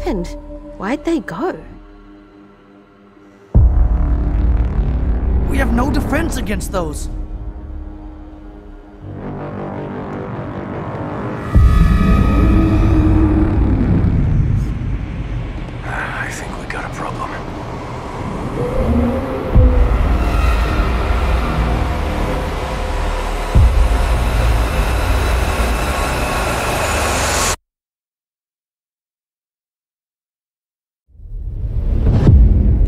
happened? Why'd they go? We have no defense against those. I think we got a problem.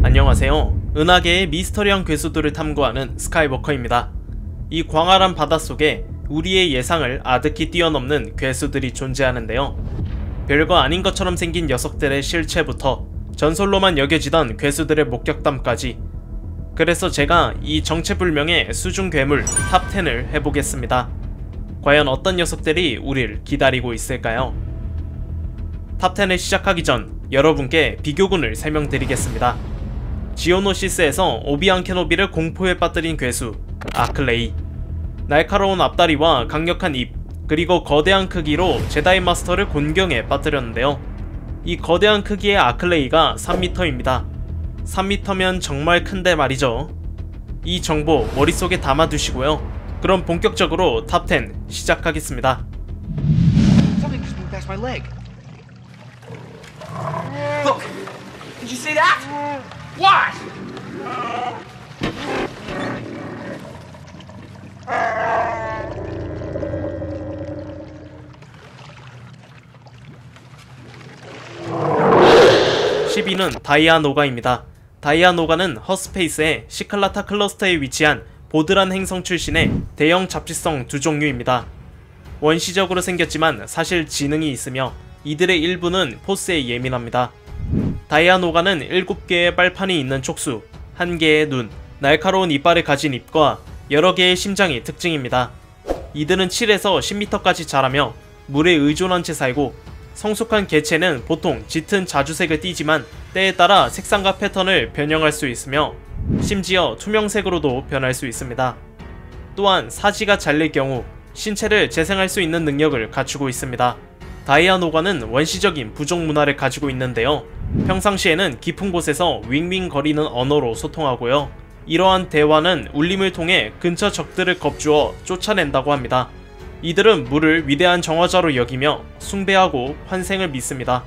안녕하세요. 은하계의 미스터리한 괴수들을 탐구하는 스카이워커입니다. 이 광활한 바닷속에 우리의 예상을 아득히 뛰어넘는 괴수들이 존재하는데요. 별거 아닌 것처럼 생긴 녀석들의 실체부터 전설로만 여겨지던 괴수들의 목격담까지, 그래서 제가 이 정체불명의 수중 괴물 탑10을 해보겠습니다. 과연 어떤 녀석들이 우릴 기다리고 있을까요? 탑10을 시작하기 전 여러분께 비교군을 설명드리겠습니다. 지오노시스에서 오비안 케노비를 공포에 빠뜨린 괴수 아클레이, 날카로운 앞다리와 강력한 입, 그리고 거대한 크기로 제다이 마스터를 곤경에 빠뜨렸는데요. 이 거대한 크기의 아클레이가 3m입니다. 3m면 정말 큰데 말이죠. 이 정보 머릿속에 담아두시고요. 그럼 본격적으로 탑10 시작하겠습니다. Something just moved past my leg. Look! Did you see that? What? (12는) 다이아노가입니다. 다이아노가는 허스페이스의 시칼라타 클러스터에 위치한 보드란 행성 출신의 대형 잡지성 두 종류입니다. 원시적으로 생겼지만 사실 지능이 있으며 이들의 일부는 포스에 예민합니다. 다이아노가는 7개의 빨판이 있는 촉수, 1개의 눈, 날카로운 이빨을 가진 입과 여러 개의 심장이 특징입니다. 이들은 7에서 10m까지 자라며 물에 의존한 채 살고, 성숙한 개체는 보통 짙은 자주색을 띠지만 때에 따라 색상과 패턴을 변형할 수 있으며 심지어 투명색으로도 변할 수 있습니다. 또한 사지가 잘릴 경우 신체를 재생할 수 있는 능력을 갖추고 있습니다. 다이아노가는 원시적인 부족 문화를 가지고 있는데요. 평상시에는 깊은 곳에서 윙윙거리는 언어로 소통하고요. 이러한 대화는 울림을 통해 근처 적들을 겁주어 쫓아낸다고 합니다. 이들은 물을 위대한 정화자로 여기며 숭배하고 환생을 믿습니다.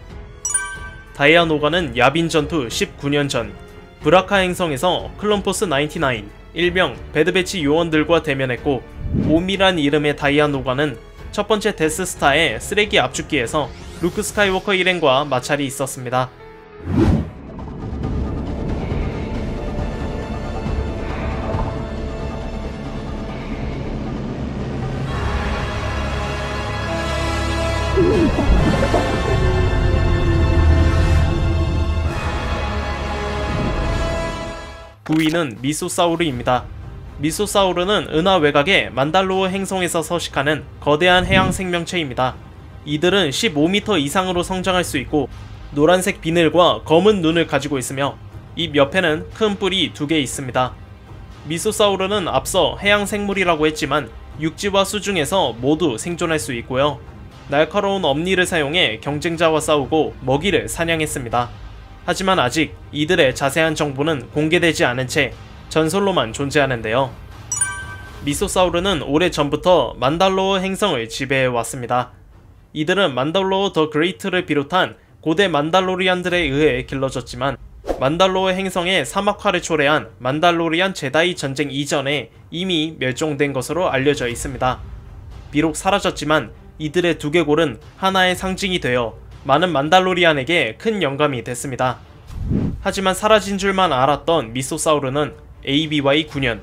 다이아노가는 야빈 전투 19년 전 브라카 행성에서 클론포스 99, 일명 배드배치 요원들과 대면했고, 옴이란 이름의 다이아노가는 첫 번째 데스스타의 쓰레기 압축기에서 루크 스카이워커 일행과 마찰이 있었습니다. (9위는) 미소사우르입니다. 미소사우르는 은하 외곽의 만달로어 행성에서 서식하는 거대한 해양 생명체입니다. 이들은 15m 이상으로 성장할 수 있고 노란색 비늘과 검은 눈을 가지고 있으며 입 옆에는 큰 뿔이 2개 있습니다. 미소사우르는 앞서 해양 생물이라고 했지만 육지와 수중에서 모두 생존할 수 있고요. 날카로운 엄니를 사용해 경쟁자와 싸우고 먹이를 사냥했습니다. 하지만 아직 이들의 자세한 정보는 공개되지 않은 채 전설로만 존재하는데요. 미소사우르는 오래전부터 만달로어 행성을 지배해왔습니다. 이들은 만달로어 더 그레이트를 비롯한 고대 만달로리안들에 의해 길러졌지만 만달로어 행성의 사막화를 초래한 만달로리안 제다이 전쟁 이전에 이미 멸종된 것으로 알려져 있습니다. 비록 사라졌지만 이들의 두개골은 하나의 상징이 되어 많은 만달로리안에게 큰 영감이 됐습니다. 하지만 사라진 줄만 알았던 미소사우르는 ABY 9년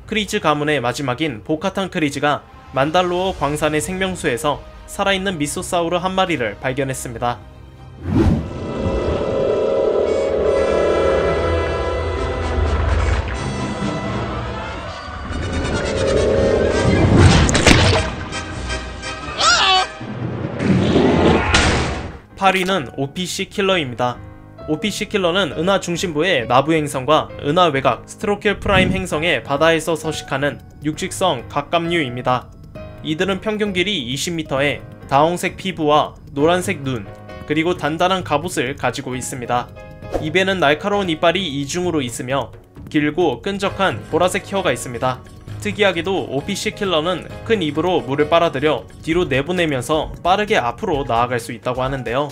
크리즈 가문의 마지막인 보카탄 크리즈가 만달로어 광산의 생명수에서 살아있는 미소사우르 한 마리를 발견했습니다. (8위는) OPC 킬러입니다. OPC 킬러는 은하 중심부의 나부 행성과 은하 외곽 스트로켈 프라임 행성의 바다에서 서식하는 육식성 갑각류입니다. 이들은 평균 길이 20m에 다홍색 피부와 노란색 눈, 그리고 단단한 갑옷을 가지고 있습니다. 입에는 날카로운 이빨이 이중으로 있으며 길고 끈적한 보라색 혀가 있습니다. 특이하게도 OPC 킬러는 큰 입으로 물을 빨아들여 뒤로 내보내면서 빠르게 앞으로 나아갈 수 있다고 하는데요.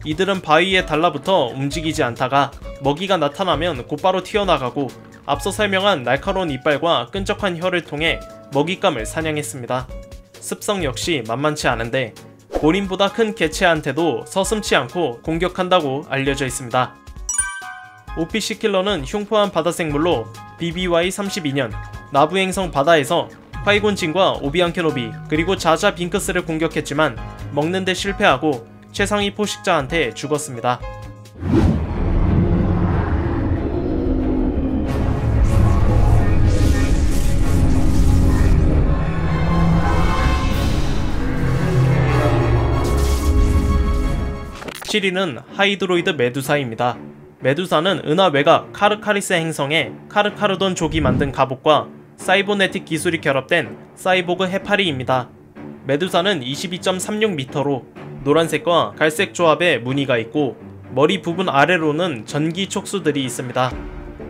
이들은 바위에 달라붙어 움직이지 않다가 먹이가 나타나면 곧바로 튀어나가고 앞서 설명한 날카로운 이빨과 끈적한 혀를 통해 먹잇감을 사냥했습니다. 습성 역시 만만치 않은데 고림보다 큰 개체한테도 서슴지 않고 공격한다고 알려져 있습니다. OPC 킬러는 흉포한 바다생물로 BBY 32년 나부행성 바다에서 콰이곤 진과 오비안 케노비 그리고 자자 빙크스를 공격했지만 먹는데 실패하고 최상위 포식자한테 죽었습니다. (7위는) 하이드로이드 메두사입니다. 메두사는 은하 외곽 카르카리스 행성의 카르카르돈 족이 만든 갑옷과 사이버네틱 기술이 결합된 사이보그 해파리입니다. 메두사는 22.36m로 노란색과 갈색 조합의 무늬가 있고 머리 부분 아래로는 전기 촉수들이 있습니다.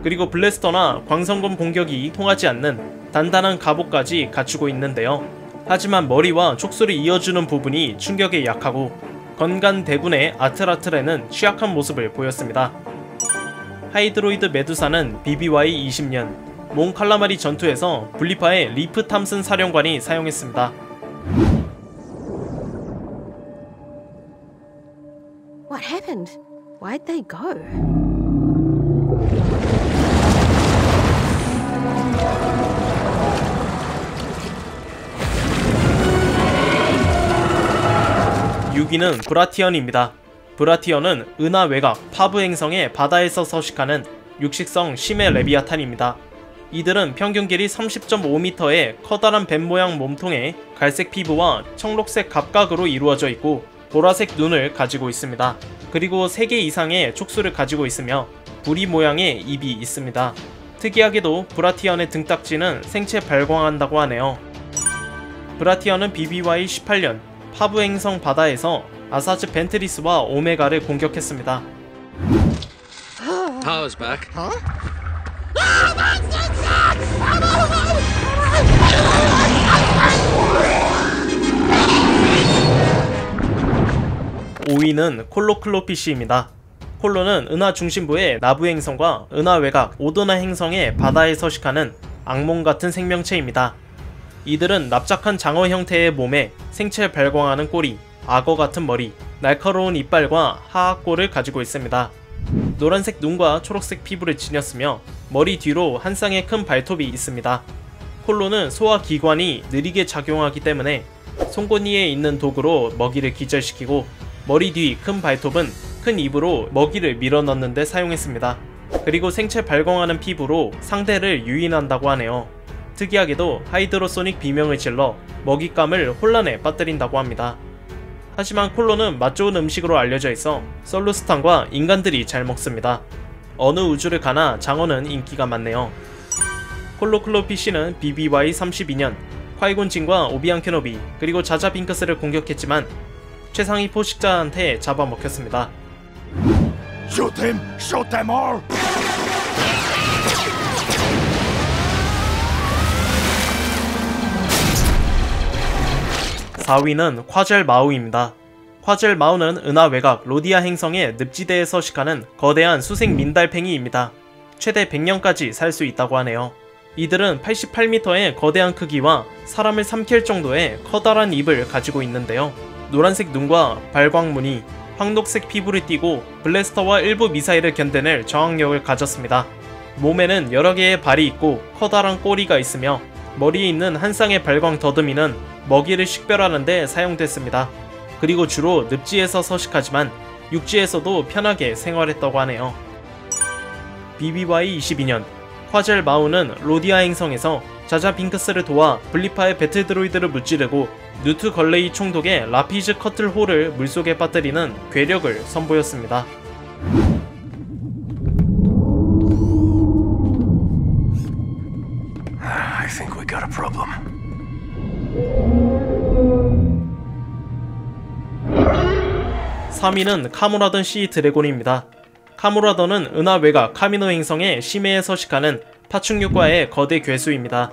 그리고 블래스터나 광선검 공격이 통하지 않는 단단한 갑옷까지 갖추고 있는데요. 하지만 머리와 촉수를 이어주는 부분이 충격에 약하고 건간 대군의 아틀아틀에는 취약한 모습을 보였습니다. 하이드로이드 메두사는 BBY 20년 몬 칼라마리 전투에서 분리파의 리프 탐슨 사령관이 사용했습니다. What happened? Why'd they go? 6위는 브라티언입니다. 브라티언은 은하 외곽 파브 행성의 바다에서 서식하는 육식성 심해 레비아탄입니다. 이들은 평균 길이 30.5m의 커다란 뱀 모양 몸통에 갈색 피부와 청록색 갑각으로 이루어져 있고 보라색 눈을 가지고 있습니다. 그리고 3개 이상의 촉수를 가지고 있으며 부리 모양의 입이 있습니다. 특이하게도 브라티언의 등딱지는 생체 발광한다고 하네요. 브라티언은 BBY 18년 파브 행성 바다에서 아사즈 벤트리스와 오메가를 공격했습니다. Power's back. Huh? 5위는 콜로클로피시입니다. 콜로는 은하 중심부의 나부 행성과 은하 외곽 오도나 행성의 바다에 서식하는 악몽 같은 생명체입니다. 이들은 납작한 장어 형태의 몸에 생체 발광하는 꼬리, 악어 같은 머리, 날카로운 이빨과 하악골을 가지고 있습니다. 노란색 눈과 초록색 피부를 지녔으며 머리 뒤로 한 쌍의 큰 발톱이 있습니다. 콜로는 소화 기관이 느리게 작용하기 때문에 송곳니에 있는 독으로 먹이를 기절시키고 머리 뒤 큰 발톱은 큰 입으로 먹이를 밀어넣는 데 사용했습니다. 그리고 생체 발광하는 피부로 상대를 유인한다고 하네요. 특이하게도 하이드로소닉 비명을 질러 먹잇감을 혼란에 빠뜨린다고 합니다. 하지만 콜로는 맛 좋은 음식으로 알려져 있어 솔루스탄과 인간들이 잘 먹습니다. 어느 우주를 가나 장어는 인기가 많네요. 콜로클로피시는 BBY 32년 콰이곤 진과 오비안 케노비 그리고 자자 빙크스를 공격했지만 최상위 포식자한테 잡아먹혔습니다. Shoot him! Shoot them all! 4위는 콰젤 마우입니다. 콰젤 마우는 은하 외곽 로디아 행성의 늪지대에 서식하는 거대한 수색 민달팽이입니다. 최대 100년까지 살 수 있다고 하네요. 이들은 88m의 거대한 크기와 사람을 삼킬 정도의 커다란 입을 가지고 있는데요. 노란색 눈과 발광무늬, 황록색 피부를 띠고 블래스터와 일부 미사일을 견뎌낼 저항력을 가졌습니다. 몸에는 여러 개의 발이 있고 커다란 꼬리가 있으며 머리에 있는 한 쌍의 발광 더듬이는 먹이를 식별하는 데 사용됐습니다. 그리고 주로 늪지에서 서식하지만 육지에서도 편하게 생활했다고 하네요. BBY 22년 콰젤 마우는 로디아 행성에서 자자 빙크스를 도와 블리파의 배틀 드로이드를 무찌르고 누트 걸레이 총독의 라피즈 커틀 홀을 물속에 빠뜨리는 괴력을 선보였습니다. I think we got a problem. 3위는 카무라던 시 드래곤입니다. 카무라던은 은하 외곽 카미노 행성의 심해에 서식하는 파충류과의 거대 괴수입니다.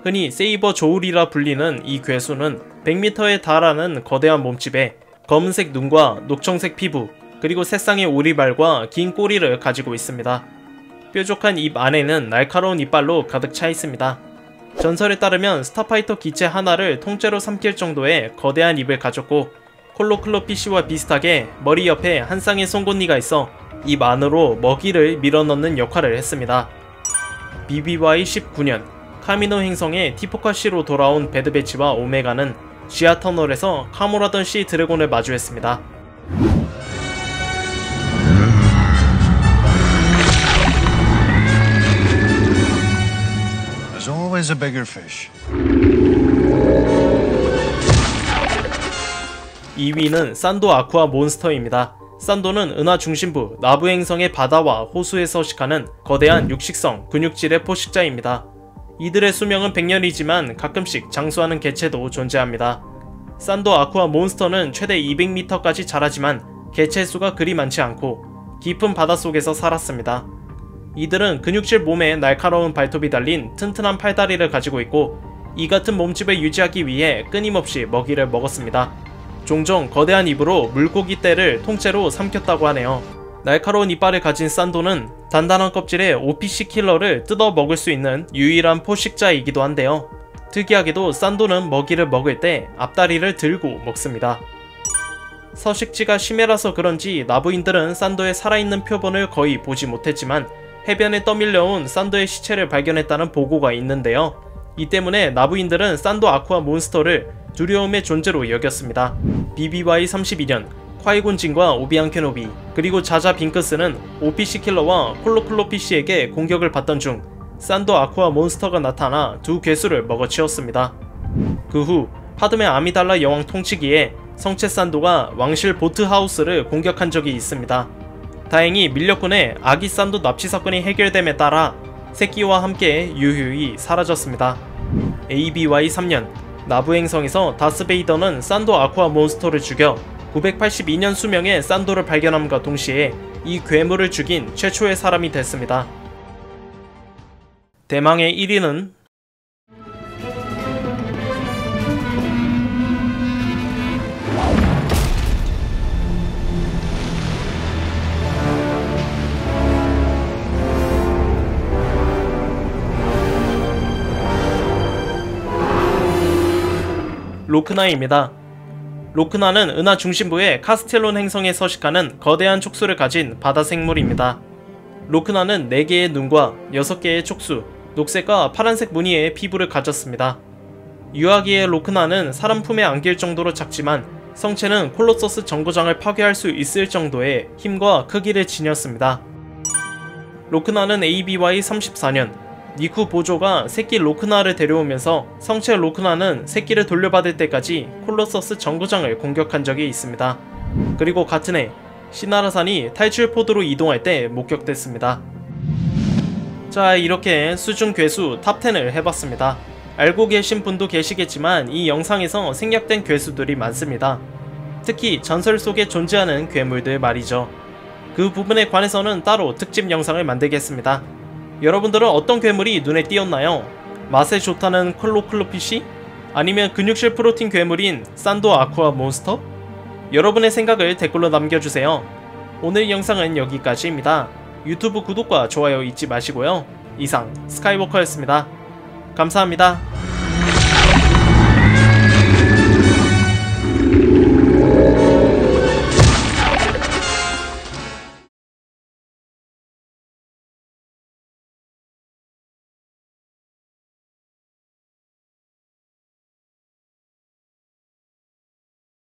흔히 세이버 조울이라 불리는 이 괴수는 100m에 달하는 거대한 몸집에 검은색 눈과 녹청색 피부, 그리고 새쌍의 오리발과 긴 꼬리를 가지고 있습니다. 뾰족한 입 안에는 날카로운 이빨로 가득 차 있습니다. 전설에 따르면 스타파이터 기체 하나를 통째로 삼킬 정도의 거대한 입을 가졌고, 콜로클로피쉬와 비슷하게 머리 옆에 한 쌍의 송곳니가 있어 입 안으로 먹이를 밀어넣는 역할을 했습니다. BBY 19년 카미노 행성의 티포카시로 돌아온 배드배치와 오메가는 지하 터널에서 카무라던 시 드래곤을 마주했습니다. There's always a bigger fish. 2위는 산도 아쿠아 몬스터입니다. 산도는 은하 중심부 나부 행성의 바다와 호수에 서식하는 거대한 육식성 근육질의 포식자입니다. 이들의 수명은 100년이지만 가끔씩 장수하는 개체도 존재합니다. 산도 아쿠아 몬스터는 최대 200m까지 자라지만 개체 수가 그리 많지 않고 깊은 바닷속에서 살았습니다. 이들은 근육질 몸에 날카로운 발톱이 달린 튼튼한 팔다리를 가지고 있고, 이 같은 몸집을 유지하기 위해 끊임없이 먹이를 먹었습니다. 종종 거대한 입으로 물고기 떼를 통째로 삼켰다고 하네요. 날카로운 이빨을 가진 산도는 단단한 껍질에 OPC 킬러를 뜯어 먹을 수 있는 유일한 포식자이기도 한데요. 특이하게도 산도는 먹이를 먹을 때 앞다리를 들고 먹습니다. 서식지가 심해라서 그런지 나부인들은 산도의 살아있는 표본을 거의 보지 못했지만 해변에 떠밀려온 산도의 시체를 발견했다는 보고가 있는데요. 이 때문에 나부인들은 산도 아쿠아 몬스터를 두려움의 존재로 여겼습니다. BBY 32년 콰이곤 진과 오비안 케노비, 그리고 자자 빙크스는 OPC 킬러와 콜로클로피쉬에게 공격을 받던 중 산도 아쿠아 몬스터가 나타나 두 괴수를 먹어치웠습니다. 그 후 파드메 아미달라 여왕 통치기에 성체 산도가 왕실 보트하우스를 공격한 적이 있습니다. 다행히 밀렵군의 아기 산도 납치 사건이 해결됨에 따라 새끼와 함께 유유히 사라졌습니다. ABY 3년 나부 행성에서 다스베이더는 산도 아쿠아 몬스터를 죽여 982년 수명의 산도를 발견함과 동시에 이 괴물을 죽인 최초의 사람이 됐습니다. 대망의 1위는 로크나입니다. 로크나는 은하 중심부의 카스텔론 행성에 서식하는 거대한 촉수를 가진 바다 생물입니다. 로크나는 4개의 눈과 6개의 촉수, 녹색과 파란색 무늬의 피부를 가졌습니다. 유아기의 로크나는 사람 품에 안길 정도로 작지만 성체는 콜로서스 정거장을 파괴할 수 있을 정도의 힘과 크기를 지녔습니다. 로크나는 ABY 34년 니쿠 보조가 새끼 로크나를 데려오면서 성체 로크나는 새끼를 돌려받을 때까지 콜로서스 정거장을 공격한 적이 있습니다. 그리고 같은 해 시나라산이 탈출 포드로 이동할 때 목격됐습니다. 자, 이렇게 수중 괴수 탑10을 해봤습니다. 알고 계신 분도 계시겠지만 이 영상에서 생략된 괴수들이 많습니다. 특히 전설 속에 존재하는 괴물들 말이죠. 그 부분에 관해서는 따로 특집 영상을 만들겠습니다. 여러분들은 어떤 괴물이 눈에 띄었나요? 맛에 좋다는 콜로클로피쉬? 아니면 근육질 프로틴 괴물인 산도 아쿠아 몬스터? 여러분의 생각을 댓글로 남겨주세요. 오늘 영상은 여기까지입니다. 유튜브 구독과 좋아요 잊지 마시고요. 이상 스카이워커였습니다. 감사합니다.